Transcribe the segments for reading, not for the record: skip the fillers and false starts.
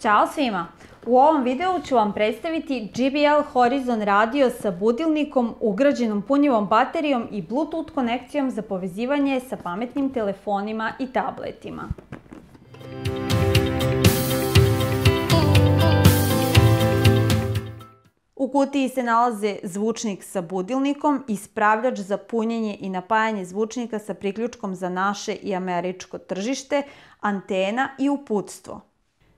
Ćao svima! U ovom videu ću vam predstaviti JBL Horizon radio sa budilnikom, ugrađenom punjivom baterijom i Bluetooth konekcijom za povezivanje sa pametnim telefonima i tabletima. U kutiji se nalaze zvučnik sa budilnikom, ispravljač za punjenje i napajanje zvučnika sa priključkom za naše i američko tržište, antena i uputstvo.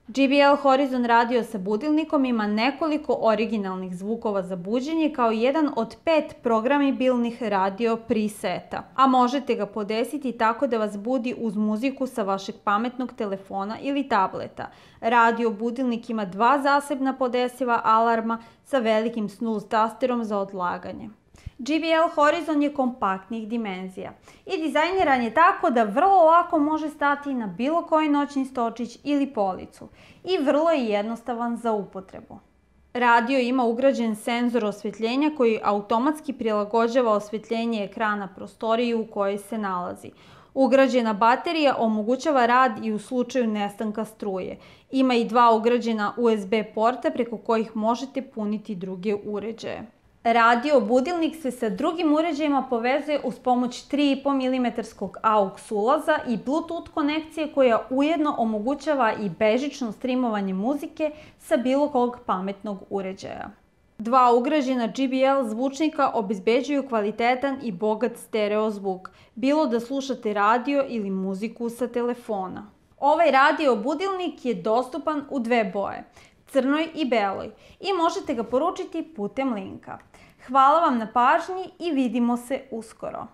JBL Horizon radio sa budilnikom ima nekoliko originalnih zvukova za buđenje kao jedan od 5 programibilnih radio preseta, a možete ga podesiti tako da vas budi uz muziku sa vašeg pametnog telefona ili tableta. Radio budilnik ima 2 zasebna podesiva alarma sa velikim snooze tasterom za odlaganje. JBL Horizon je kompaktnih dimenzija i dizajniran je tako da vrlo lako može stati na bilo koji noćni stočić ili policu i vrlo je jednostavan za upotrebu. Radio ima ugrađen senzor osvetljenja koji automatski prilagođava osvetljenje ekrana prostoriji u kojoj se nalazi. Ugrađena baterija omogućava rad i u slučaju nestanka struje. Ima i 2 ugrađena USB porta preko kojih možete puniti druge uređaje. Radio budilnik se sa drugim uređajima povezuje uz pomoć 3,5 mm AUX ulaza i Bluetooth konekcije koja ujedno omogućava i bežično streamovanje muzike sa bilo kog pametnog uređaja. 2 ugrađena JBL zvučnika obezbeđuju kvalitetan i bogat stereo zvuk, bilo da slušate radio ili muziku sa telefona. Ovaj radio budilnik je dostupan u 2 boje, crnoj i beloj, i možete ga poručiti putem linka. Hvala vam na pažnji i vidimo se uskoro.